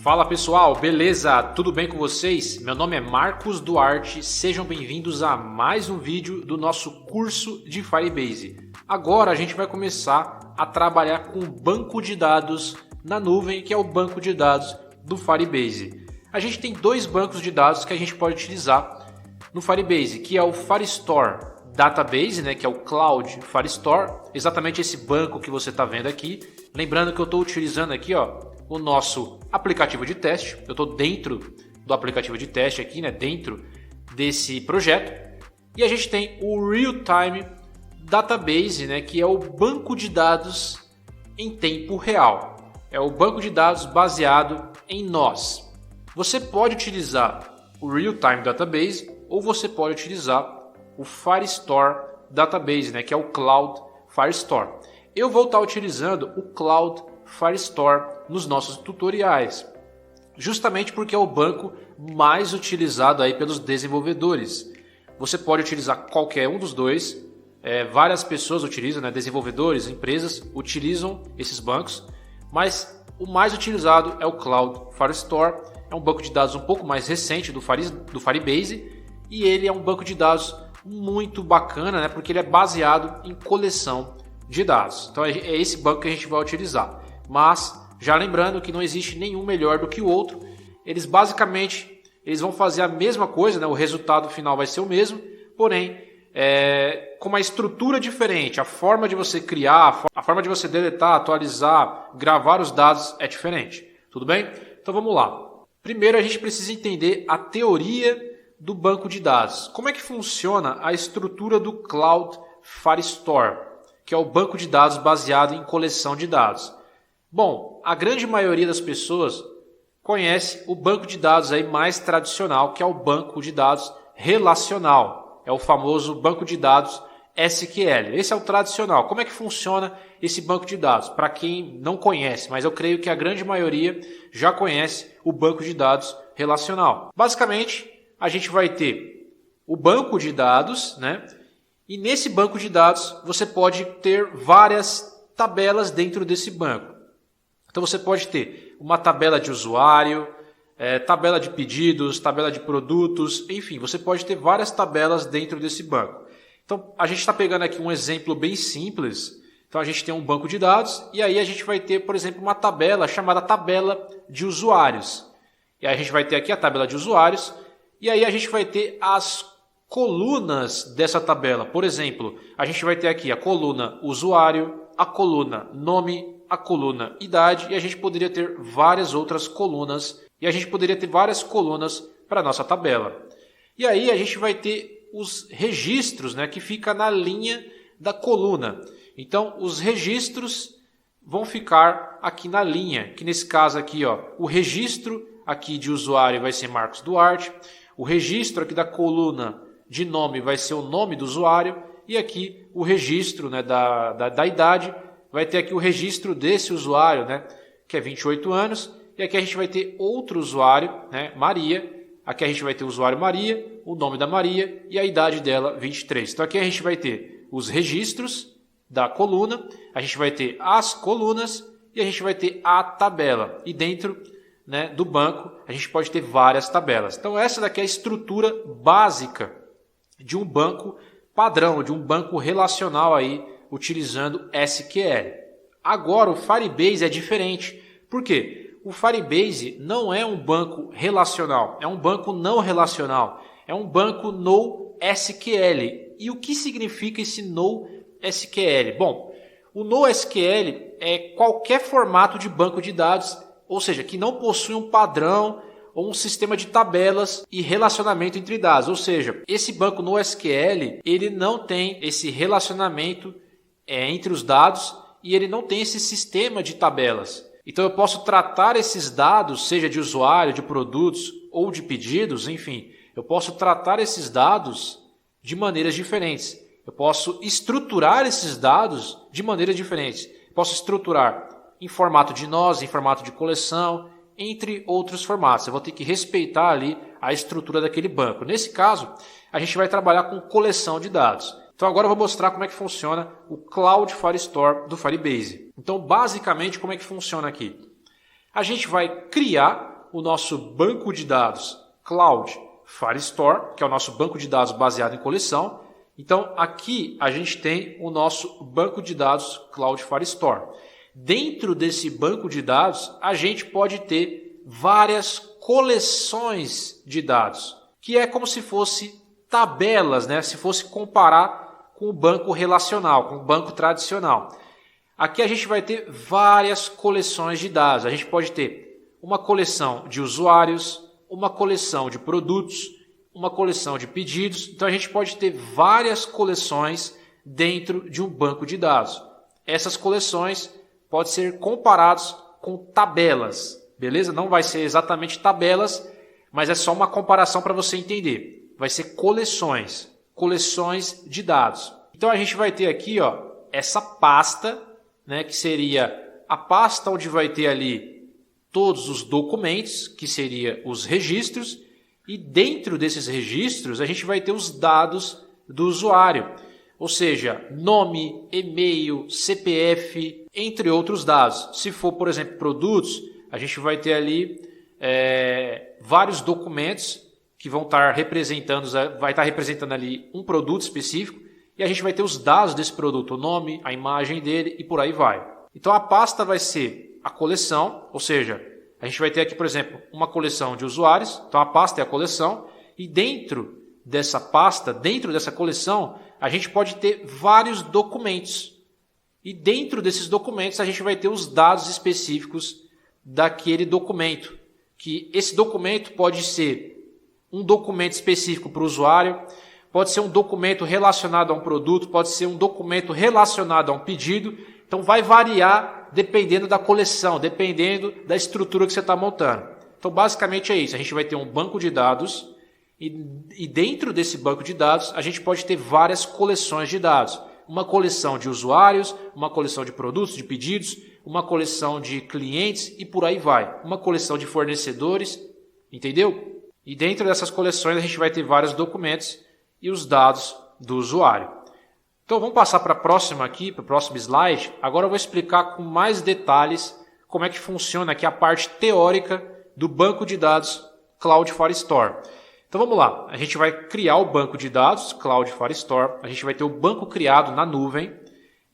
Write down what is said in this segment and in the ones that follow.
Fala pessoal, beleza? Tudo bem com vocês? Meu nome é Marcos Duarte, sejam bem-vindos a mais um vídeo do nosso curso de Firebase. Agora a gente vai começar a trabalhar com o banco de dados na nuvem, que é o banco de dados do Firebase. A gente tem dois bancos de dados que a gente pode utilizar no Firebase, que é o Firestore Database, que é o Cloud Firestore, exatamente esse banco que você está vendo aqui. Lembrando que eu estou utilizando aqui o nosso aplicativo de teste, eu estou dentro do aplicativo de teste aqui, dentro desse projeto. E a gente tem o Real Time Database, que é o banco de dados em tempo real. É o banco de dados baseado em nós. Você pode utilizar o Real Time Database ou você pode utilizar o Firestore Database, que é o Cloud Firestore. Eu vou estar utilizando o Cloud Firestore nos nossos tutoriais, justamente porque é o banco mais utilizado aí pelos desenvolvedores. Você pode utilizar qualquer um dos dois, várias pessoas utilizam, desenvolvedores, empresas utilizam esses bancos, mas o mais utilizado é o Cloud Firestore. É um banco de dados um pouco mais recente do Firebase e ele é um banco de dados muito bacana, porque ele é baseado em coleção de dados. Então é esse banco que a gente vai utilizar. Mas já lembrando que não existe nenhum melhor do que o outro. Eles basicamente vão fazer a mesma coisa, o resultado final vai ser o mesmo, porém com uma estrutura diferente. A forma de você criar, a forma de você deletar, atualizar, gravar os dados é diferente. Tudo bem? Então vamos lá. Primeiro a gente precisa entender a teoria do banco de dados. Como é que funciona a estrutura do Cloud Firestore, que é o banco de dados baseado em coleção de dados? Bom, a grande maioria das pessoas conhece o banco de dados aí mais tradicional, que é o banco de dados relacional. É o famoso banco de dados SQL. Esse é o tradicional. Como é que funciona esse banco de dados? Para quem não conhece, mas eu creio que a grande maioria já conhece o banco de dados relacional. Basicamente, a gente vai ter o banco de dados, e nesse banco de dados você pode ter várias tabelas dentro desse banco. Então você pode ter uma tabela de usuário, tabela de pedidos, tabela de produtos, enfim, você pode ter várias tabelas dentro desse banco. Então a gente está pegando aqui um exemplo bem simples. Então a gente tem um banco de dados e aí a gente vai ter, por exemplo, uma tabela chamada tabela de usuários. E aí a gente vai ter aqui a tabela de usuários. E aí a gente vai ter as colunas dessa tabela. Por exemplo, a gente vai ter aqui a coluna usuário, a coluna nome, a coluna idade e a gente poderia ter várias outras colunas. E a gente poderia ter várias colunas para a nossa tabela. E aí a gente vai ter os registros, que fica na linha da coluna. Então os registros vão ficar aqui na linha, que nesse caso aqui, o registro aqui de usuário vai ser Marcos Duarte. O registro aqui da coluna de nome vai ser o nome do usuário e aqui o registro da idade vai ter aqui o registro desse usuário, que é 28 anos. E aqui a gente vai ter outro usuário, Maria. Aqui a gente vai ter o usuário Maria, o nome da Maria e a idade dela, 23. Então aqui a gente vai ter os registros da coluna, a gente vai ter as colunas e a gente vai ter a tabela. E dentro do banco, a gente pode ter várias tabelas. Então essa daqui é a estrutura básica de um banco padrão, de um banco relacional aí, utilizando SQL. Agora o Firebase é diferente. Por quê? O Firebase não é um banco relacional, é um banco não relacional, é um banco NoSQL. E o que significa esse NoSQL? Bom, o NoSQL é qualquer formato de banco de dados, ou seja, que não possui um padrão ou um sistema de tabelas e relacionamento entre dados. Ou seja, esse banco NoSQL, ele não tem esse relacionamento entre os dados e ele não tem esse sistema de tabelas. Então eu posso tratar esses dados, seja de usuário, de produtos ou de pedidos, enfim, eu posso tratar esses dados de maneiras diferentes. Eu posso estruturar esses dados de maneiras diferentes. Posso estruturar em formato de nós, em formato de coleção, entre outros formatos. Eu vou ter que respeitar ali a estrutura daquele banco. Nesse caso, a gente vai trabalhar com coleção de dados. Então agora eu vou mostrar como é que funciona o Cloud Firestore do Firebase. Então basicamente como é que funciona aqui? A gente vai criar o nosso banco de dados Cloud Firestore, que é o nosso banco de dados baseado em coleção. Então, aqui a gente tem o nosso banco de dados Cloud Firestore. Dentro desse banco de dados, a gente pode ter várias coleções de dados, que é como se fosse tabelas, né? Se fosse comparar com o banco relacional, com o banco tradicional. Aqui a gente vai ter várias coleções de dados. A gente pode ter uma coleção de usuários, uma coleção de produtos, uma coleção de pedidos. Então a gente pode ter várias coleções dentro de um banco de dados. Essas coleções podem ser comparadas com tabelas, beleza? Não vai ser exatamente tabelas, mas é só uma comparação para você entender. Vai ser coleções de dados. Então a gente vai ter aqui, ó, essa pasta, né, que seria a pasta onde vai ter ali todos os documentos, que seria os registros, e dentro desses registros a gente vai ter os dados do usuário, ou seja, nome, e-mail, CPF, entre outros dados. Se for, por exemplo, produtos, a gente vai ter ali vários documentos que vão estar representando ali um produto específico, e a gente vai ter os dados desse produto, o nome, a imagem dele e por aí vai. Então a pasta vai ser a coleção, ou seja, a gente vai ter aqui, por exemplo, uma coleção de usuários. Então a pasta é a coleção, e dentro dessa pasta, dentro dessa coleção, a gente pode ter vários documentos. E dentro desses documentos a gente vai ter os dados específicos daquele documento. Que esse documento pode ser um documento específico para o usuário, pode ser um documento relacionado a um produto, pode ser um documento relacionado a um pedido. Então vai variar dependendo da coleção, dependendo da estrutura que você está montando. Então basicamente é isso. A gente vai ter um banco de dados e dentro desse banco de dados a gente pode ter várias coleções de dados. Uma coleção de usuários, uma coleção de produtos, de pedidos, uma coleção de clientes e por aí vai. Uma coleção de fornecedores, entendeu? E dentro dessas coleções a gente vai ter vários documentos e os dados do usuário. Então vamos passar para a próxima aqui, para o próximo slide. Agora eu vou explicar com mais detalhes como é que funciona aqui a parte teórica do banco de dados Cloud Firestore. Então vamos lá, a gente vai criar o banco de dados Cloud Firestore, a gente vai ter o banco criado na nuvem,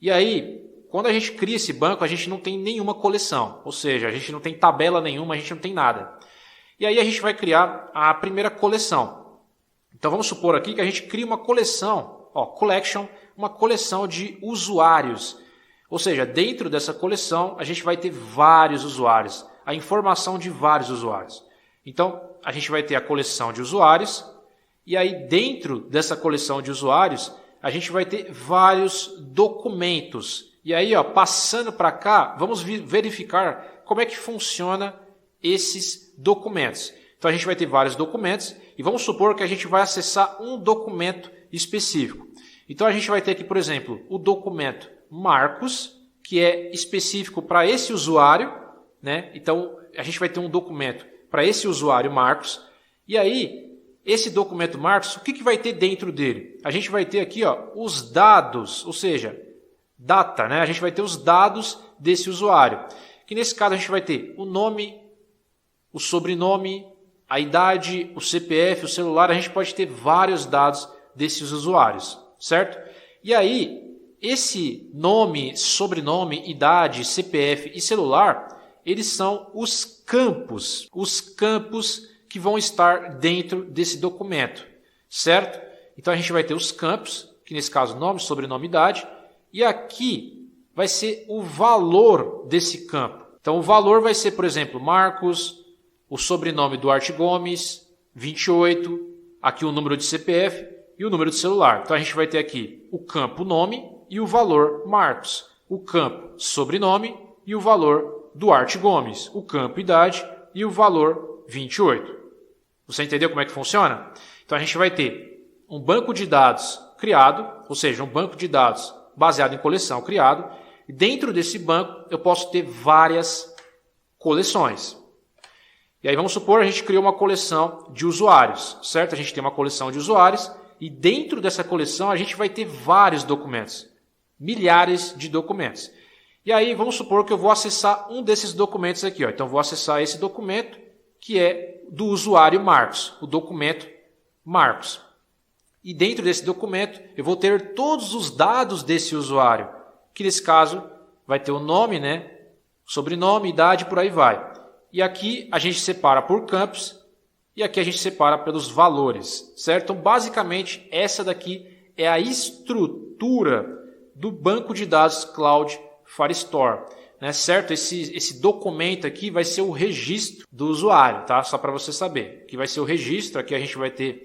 e aí, quando a gente cria esse banco, a gente não tem nenhuma coleção, ou seja, a gente não tem tabela nenhuma, a gente não tem nada. E aí a gente vai criar a primeira coleção. Então vamos supor aqui que a gente cria uma coleção, collection, uma coleção de usuários. Ou seja, dentro dessa coleção a gente vai ter vários usuários, a informação de vários usuários. Então a gente vai ter a coleção de usuários e aí dentro dessa coleção de usuários a gente vai ter vários documentos. E aí, passando para cá, vamos verificar como é que funciona esses documentos. Então a gente vai ter vários documentos e vamos supor que a gente vai acessar um documento específico. Então a gente vai ter aqui, por exemplo, o documento Marcos, que é específico para esse usuário, né? Então a gente vai ter um documento para esse usuário Marcos. E aí, esse documento Marcos, o que vai ter dentro dele? A gente vai ter aqui os dados, ou seja, data, né? A gente vai ter os dados desse usuário. Que nesse caso a gente vai ter o nome, o sobrenome, a idade, o CPF, o celular. A gente pode ter vários dados desses usuários, certo? E aí, esse nome, sobrenome, idade, CPF e celular, eles são os campos que vão estar dentro desse documento, certo? Então a gente vai ter os campos, que nesse caso nome, sobrenome, idade, e aqui vai ser o valor desse campo. Então o valor vai ser, por exemplo, Marcos, o sobrenome Duarte Gomes, 28, aqui o número de CPF e o número de celular. Então a gente vai ter aqui o campo nome e o valor Marcos, o campo sobrenome e o valor Duarte Gomes, o campo idade e o valor 28. Você entendeu como é que funciona? Então a gente vai ter um banco de dados criado, ou seja, um banco de dados baseado em coleção criado, e dentro desse banco eu posso ter várias coleções. E aí vamos supor, a gente criou uma coleção de usuários, certo? A gente tem uma coleção de usuários e dentro dessa coleção a gente vai ter vários documentos, milhares de documentos. E aí vamos supor que eu vou acessar um desses documentos aqui. Então eu vou acessar esse documento que é do usuário Marcos, o documento Marcos. E dentro desse documento eu vou ter todos os dados desse usuário, que nesse caso vai ter o nome, né? Sobrenome, idade, por aí vai. E aqui a gente separa por campos e aqui a gente separa pelos valores, certo? Então, basicamente, essa daqui é a estrutura do banco de dados Cloud Firestore, né? Certo? Esse documento aqui vai ser o registro do usuário, tá? Só para você saber. Aqui vai ser o registro, aqui a gente vai ter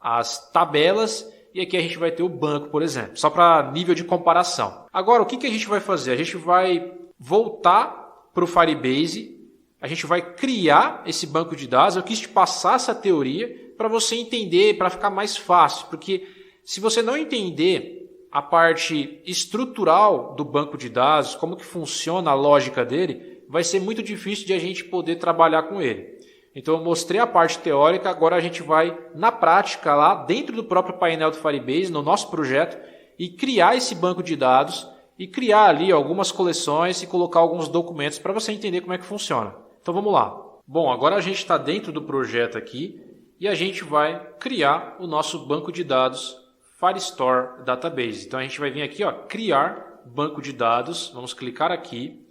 as tabelas e aqui a gente vai ter o banco, por exemplo, só para nível de comparação. Agora, o que a gente vai fazer? A gente vai voltar para o Firebase, a gente vai criar esse banco de dados. Eu quis te passar essa teoria para você entender, para ficar mais fácil, porque se você não entender a parte estrutural do banco de dados, como que funciona a lógica dele, vai ser muito difícil de a gente poder trabalhar com ele. Então eu mostrei a parte teórica, agora a gente vai na prática lá dentro do próprio painel do Firebase, no nosso projeto, e criar esse banco de dados e criar ali algumas coleções e colocar alguns documentos para você entender como é que funciona. Então vamos lá. Bom, agora a gente está dentro do projeto aqui e a gente vai criar o nosso banco de dados Firestore Database. Então a gente vai vir aqui, ó, criar banco de dados, vamos clicar aqui.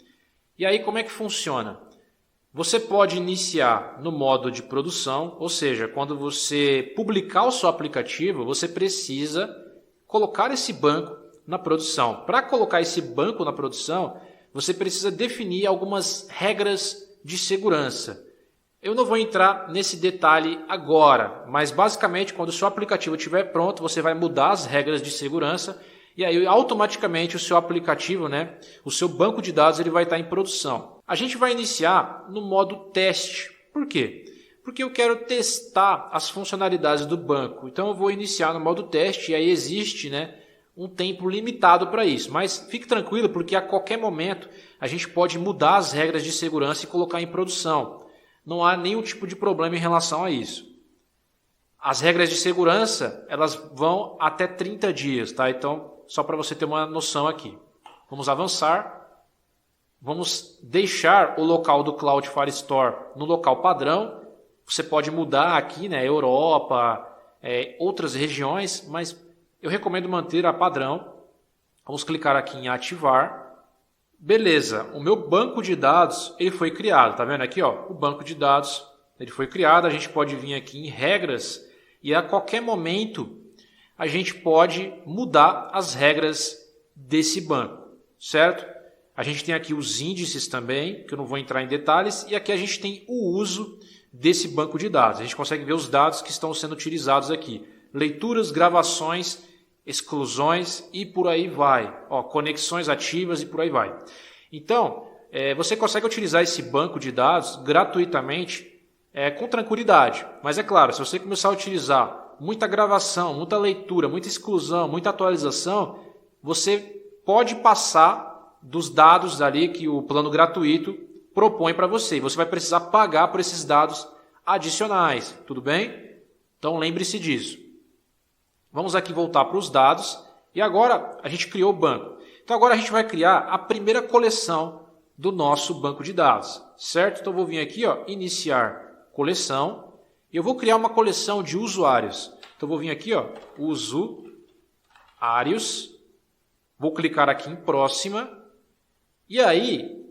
E aí como é que funciona? Você pode iniciar no modo de produção, ou seja, quando você publicar o seu aplicativo, você precisa colocar esse banco na produção. Para colocar esse banco na produção, você precisa definir algumas regras de segurança. Eu não vou entrar nesse detalhe agora, mas basicamente quando o seu aplicativo estiver pronto, você vai mudar as regras de segurança e aí automaticamente o seu aplicativo, né, o seu banco de dados, ele vai estar em produção. A gente vai iniciar no modo teste. Por quê? Porque eu quero testar as funcionalidades do banco. Então eu vou iniciar no modo teste e aí existe, né, um tempo limitado para isso. Mas fique tranquilo porque a qualquer momento a gente pode mudar as regras de segurança e colocar em produção. Não há nenhum tipo de problema em relação a isso. As regras de segurança, elas vão até 30 dias, tá? Então, só para você ter uma noção aqui. Vamos avançar. Vamos deixar o local do Cloud Firestore no local padrão. Você pode mudar aqui, né, Europa, outras regiões, mas eu recomendo manter a padrão. Vamos clicar aqui em ativar. Beleza, o meu banco de dados ele foi criado, tá vendo aqui, ó? O banco de dados ele foi criado. A gente pode vir aqui em regras e a qualquer momento a gente pode mudar as regras desse banco, certo? A gente tem aqui os índices também, que eu não vou entrar em detalhes, e aqui a gente tem o uso desse banco de dados. A gente consegue ver os dados que estão sendo utilizados aqui. Leituras, gravações, exclusões e por aí vai. Ó, conexões ativas e por aí vai. Então, você consegue utilizar esse banco de dados gratuitamente com tranquilidade. Mas é claro, se você começar a utilizar muita gravação, muita leitura, muita exclusão, muita atualização, você pode passar dos dados ali que o plano gratuito propõe para você. Você vai precisar pagar por esses dados adicionais, tudo bem? Então lembre-se disso. Vamos aqui voltar para os dados e agora a gente criou o banco. Então agora a gente vai criar a primeira coleção do nosso banco de dados, certo? Então eu vou vir aqui, ó, iniciar coleção e eu vou criar uma coleção de usuários. Então eu vou vir aqui, ó, usuários, vou clicar aqui em próxima. E aí,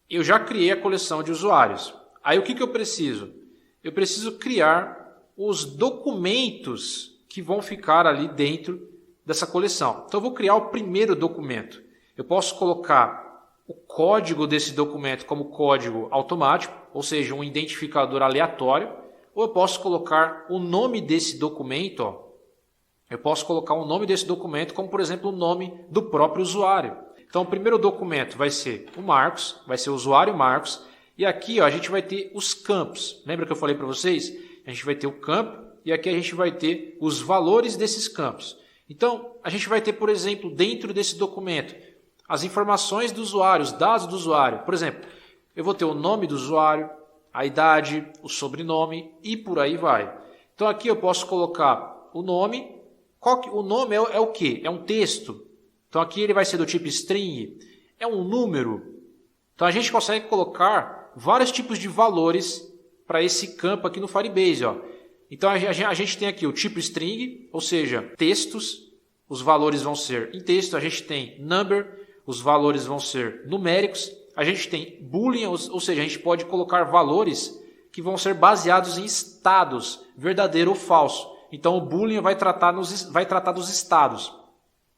eu já criei a coleção de usuários. Aí o que eu preciso? Eu preciso criar os documentos que vão ficar ali dentro dessa coleção. Então eu vou criar o primeiro documento. Eu posso colocar o código desse documento como código automático, ou seja, um identificador aleatório, ou eu posso colocar o nome desse documento, ó. Eu posso colocar o nome desse documento como, por exemplo, o nome do próprio usuário. Então, o primeiro documento vai ser o Marcos, vai ser o usuário Marcos. E aqui ó, a gente vai ter os campos. Lembra que eu falei para vocês? A gente vai ter o campo e aqui a gente vai ter os valores desses campos. Então, a gente vai ter, por exemplo, dentro desse documento, as informações do usuário, os dados do usuário. Por exemplo, eu vou ter o nome do usuário, a idade, o sobrenome e por aí vai. Então, aqui eu posso colocar o nome. O nome é o quê? É um texto. Então aqui ele vai ser do tipo string, é um número. Então a gente consegue colocar vários tipos de valores para esse campo aqui no Firebase. Ó. Então a gente tem aqui o tipo string, ou seja, textos, os valores vão ser em texto. A gente tem number, os valores vão ser numéricos. A gente tem boolean, ou seja, a gente pode colocar valores que vão ser baseados em estados, verdadeiro ou falso. Então o boolean vai tratar dos estados.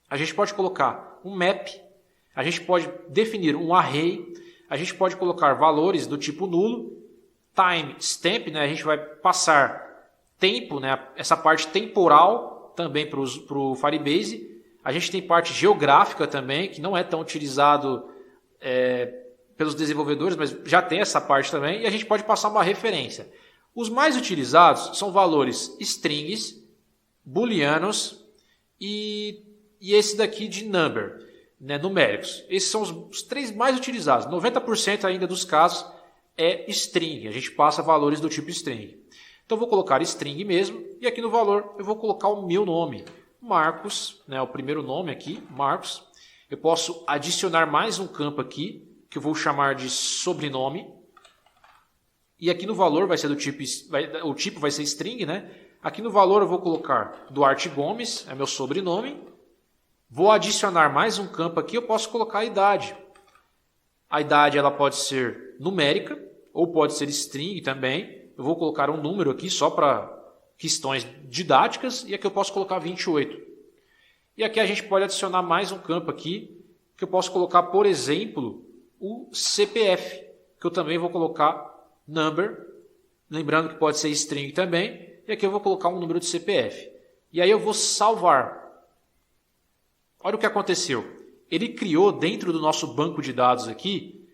A gente pode colocar um map, a gente pode definir um array, a gente pode colocar valores do tipo nulo, time stamp, né? A gente vai passar tempo, né? Essa parte temporal também para o Firebase. A gente tem parte geográfica também, que não é tão utilizado pelos desenvolvedores, mas já tem essa parte também, e a gente pode passar uma referência. Os mais utilizados são valores strings, booleanos e esse daqui de number, né, numéricos. Esses são os três mais utilizados. 90% ainda dos casos é string, a gente passa valores do tipo string. Então eu vou colocar string mesmo, e aqui no valor eu vou colocar o meu nome, Marcos, né, o primeiro nome aqui, Marcos. Eu posso adicionar mais um campo aqui, que eu vou chamar de sobrenome. E aqui no valor vai ser do tipo, o tipo vai ser string, né? Aqui no valor eu vou colocar Duarte Gomes, é meu sobrenome. Vou adicionar mais um campo aqui, eu posso colocar a idade. A idade ela pode ser numérica, ou pode ser string também. Eu vou colocar um número aqui só para questões didáticas, e aqui eu posso colocar 28. E aqui a gente pode adicionar mais um campo aqui, que eu posso colocar, por exemplo, o CPF, que eu também vou colocar number, lembrando que pode ser string também, e aqui eu vou colocar um número de CPF. E aí eu vou salvar. Olha o que aconteceu. Ele criou dentro do nosso banco de dados aqui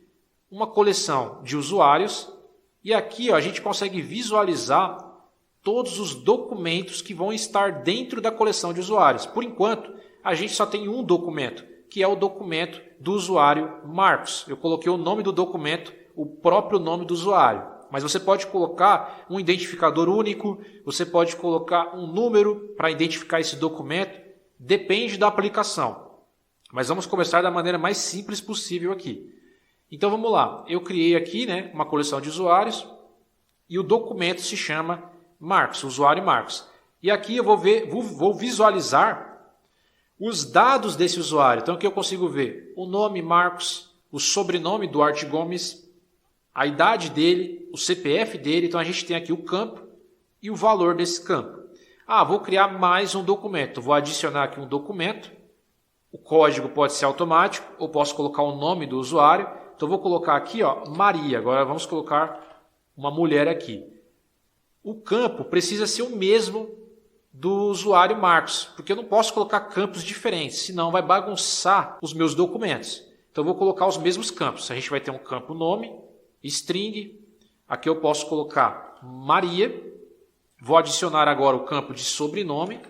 uma coleção de usuários, e aqui ó, a gente consegue visualizar todos os documentos que vão estar dentro da coleção de usuários. Por enquanto, a gente só tem um documento, que é o documento do usuário Marcos. Eu coloquei o nome do documento, o próprio nome do usuário. Mas você pode colocar um identificador único, você pode colocar um número para identificar esse documento, depende da aplicação. Mas vamos começar da maneira mais simples possível aqui. Então vamos lá, eu criei aqui, né, uma coleção de usuários e o documento se chama Marcos, usuário Marcos. E aqui eu vou visualizar os dados desse usuário. Então aqui eu consigo ver o nome Marcos, o sobrenome Duarte Gomes, a idade dele, o CPF dele. Então a gente tem aqui o campo e o valor desse campo. Vou criar mais um documento. Vou adicionar aqui um documento. O código pode ser automático ou posso colocar o nome do usuário. Então vou colocar aqui ó, Maria. Agora vamos colocar uma mulher aqui. O campo precisa ser o mesmo do usuário Marcos, porque eu não posso colocar campos diferentes, senão vai bagunçar os meus documentos. Então eu vou colocar os mesmos campos. A gente vai ter um campo nome, string, aqui eu posso colocar Maria, vou adicionar agora o campo de sobrenome,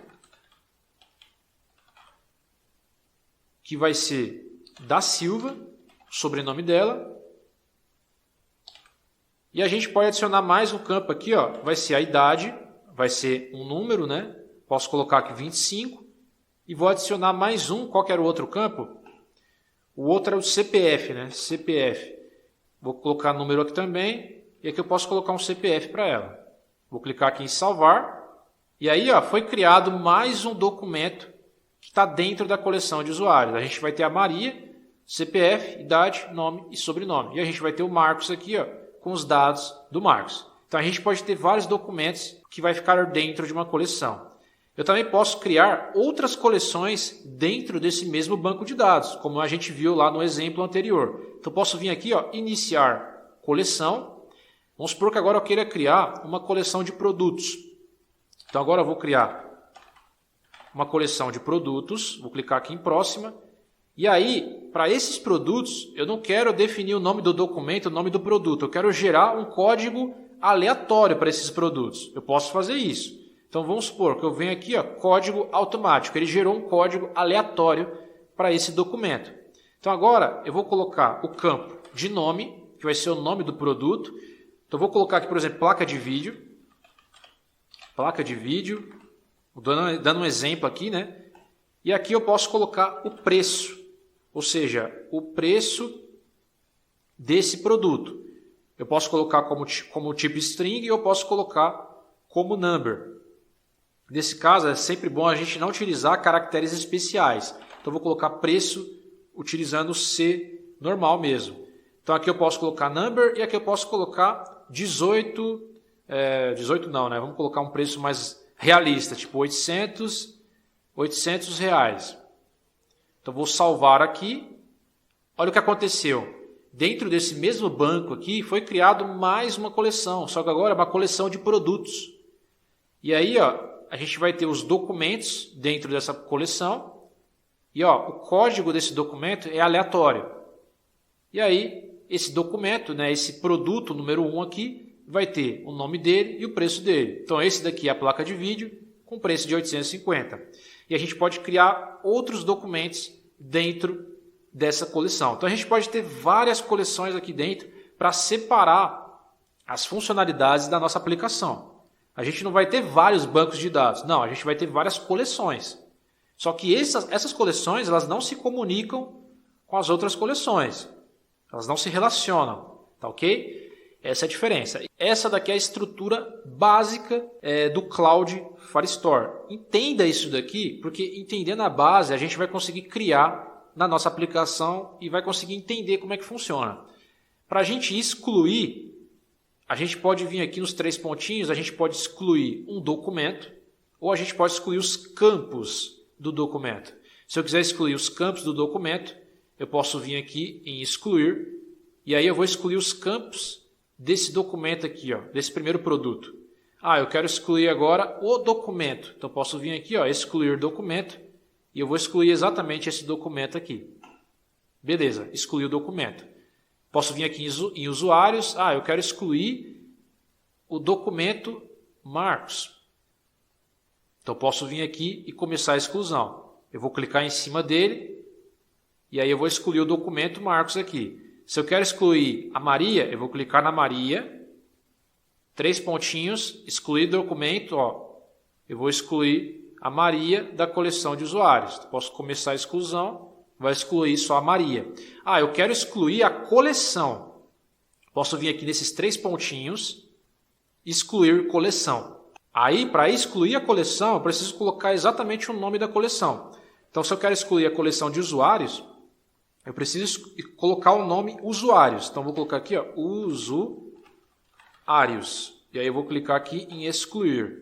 que vai ser da Silva, o sobrenome dela. E a gente pode adicionar mais um campo aqui, ó, vai ser a idade, vai ser um número, né? Posso colocar aqui 25 e vou adicionar mais um, qualquer outro campo. O outro é o CPF, né? CPF. Vou colocar número aqui também e aqui eu posso colocar um CPF para ela. Vou clicar aqui em salvar e aí ó, foi criado mais um documento que está dentro da coleção de usuários. A gente vai ter a Maria, CPF, idade, nome e sobrenome. E a gente vai ter o Marcos aqui, ó, com os dados do Marcos. Então a gente pode ter vários documentos que vai ficar dentro de uma coleção. Eu também posso criar outras coleções dentro desse mesmo banco de dados, como a gente viu lá no exemplo anterior. Então eu posso vir aqui, ó, iniciar coleção. Vamos supor que agora eu queira criar uma coleção de produtos. Então agora eu vou criar uma coleção de produtos, vou clicar aqui em próxima. E aí, para esses produtos, eu não quero definir o nome do documento, o nome do produto. Eu quero gerar um código aleatório para esses produtos. Eu posso fazer isso. Então vamos supor que eu venho aqui, ó, código automático. Ele gerou um código aleatório para esse documento. Então agora eu vou colocar o campo de nome, que vai ser o nome do produto. Então eu vou colocar aqui, por exemplo, placa de vídeo. Placa de vídeo. Dando um exemplo aqui, né? E aqui eu posso colocar o preço. Ou seja, o preço desse produto. Eu posso colocar como tipo string e eu posso colocar como number. Nesse caso, é sempre bom a gente não utilizar caracteres especiais. Então, eu vou colocar preço utilizando o C normal mesmo. Então, aqui eu posso colocar number e aqui eu posso colocar 18... 18 não, né? Vamos colocar um preço mais realista, tipo 800 reais. Então, vou salvar aqui. Olha o que aconteceu. Dentro desse mesmo banco aqui, foi criado mais uma coleção. Só que agora é uma coleção de produtos. E aí, ó, a gente vai ter os documentos dentro dessa coleção. E ó, o código desse documento é aleatório. E aí, esse documento, né, esse produto número 1 aqui, vai ter o nome dele e o preço dele. Então, esse daqui é a placa de vídeo com preço de 850. E a gente pode criar outros documentos dentro dessa coleção. Então, a gente pode ter várias coleções aqui dentro para separar as funcionalidades da nossa aplicação. A gente não vai ter vários bancos de dados. Não, a gente vai ter várias coleções. Só que essas coleções elas não se comunicam com as outras coleções. Elas não se relacionam. Tá ok? Essa é a diferença. Essa daqui é a estrutura básica do Cloud Firestore. Entenda isso daqui, porque entendendo a base, a gente vai conseguir criar na nossa aplicação e vai conseguir entender como é que funciona. Para a gente excluir, a gente pode vir aqui nos 3 pontinhos, a gente pode excluir um documento ou a gente pode excluir os campos do documento. Se eu quiser excluir os campos do documento, eu posso vir aqui em excluir e aí eu vou excluir os campos desse documento aqui, ó, desse primeiro produto. Eu quero excluir agora o documento. Então, posso vir aqui, ó, excluir documento, e eu vou excluir exatamente esse documento aqui. Beleza, excluí o documento. Posso vir aqui em usuários. Eu quero excluir o documento Marcos. Então, posso vir aqui e começar a exclusão. Eu vou clicar em cima dele, e aí eu vou excluir o documento Marcos aqui. Se eu quero excluir a Maria, eu vou clicar na Maria, 3 pontinhos, excluir documento, ó, eu vou excluir a Maria da coleção de usuários. Posso começar a exclusão, vai excluir só a Maria. Eu quero excluir a coleção. Posso vir aqui nesses 3 pontinhos, excluir coleção. Aí, para excluir a coleção, eu preciso colocar exatamente o nome da coleção. Então, se eu quero excluir a coleção de usuários, eu preciso colocar o nome usuários. Então, vou colocar aqui, ó, usuários. E aí eu vou clicar aqui em excluir.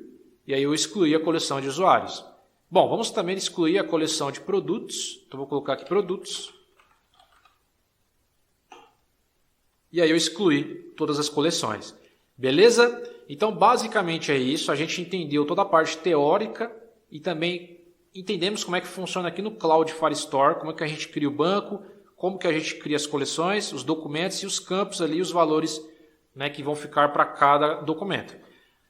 E aí eu excluí a coleção de usuários. Bom, vamos também excluir a coleção de produtos. Então, vou colocar aqui produtos. E aí eu excluí todas as coleções. Beleza? Então, basicamente é isso. A gente entendeu toda a parte teórica e também entendemos como é que funciona aqui no Cloud Firestore, como é que a gente cria o banco, como que a gente cria as coleções, os documentos e os campos ali, os valores, né, que vão ficar para cada documento.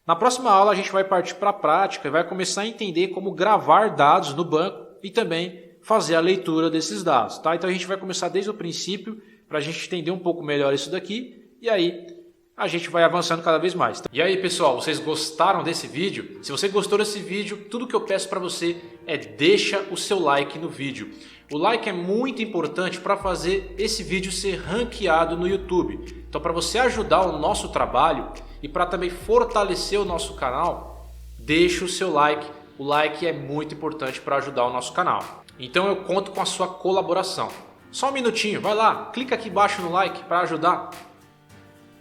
Na próxima aula a gente vai partir para a prática e vai começar a entender como gravar dados no banco e também fazer a leitura desses dados. Tá? Então a gente vai começar desde o princípio para a gente entender um pouco melhor isso daqui e aí a gente vai avançando cada vez mais. E aí, pessoal, vocês gostaram desse vídeo? Se você gostou desse vídeo, tudo que eu peço para você é deixa o seu like no vídeo. O like é muito importante para fazer esse vídeo ser ranqueado no YouTube. Então, para você ajudar o nosso trabalho e para também fortalecer o nosso canal, deixa o seu like. O like é muito importante para ajudar o nosso canal. Então, eu conto com a sua colaboração. Só um minutinho, vai lá, clica aqui embaixo no like para ajudar.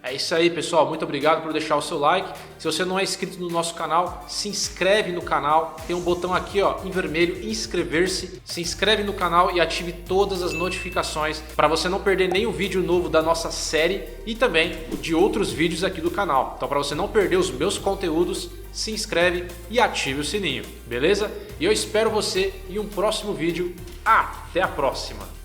É isso aí, pessoal, muito obrigado por deixar o seu like. Se você não é inscrito no nosso canal, se inscreve no canal. Tem um botão aqui, ó, em vermelho, inscrever-se. Se inscreve no canal e ative todas as notificações para você não perder nenhum vídeo novo da nossa série e também de outros vídeos aqui do canal. Então, para você não perder os meus conteúdos, se inscreve e ative o sininho, beleza? E eu espero você em um próximo vídeo. Até a próxima!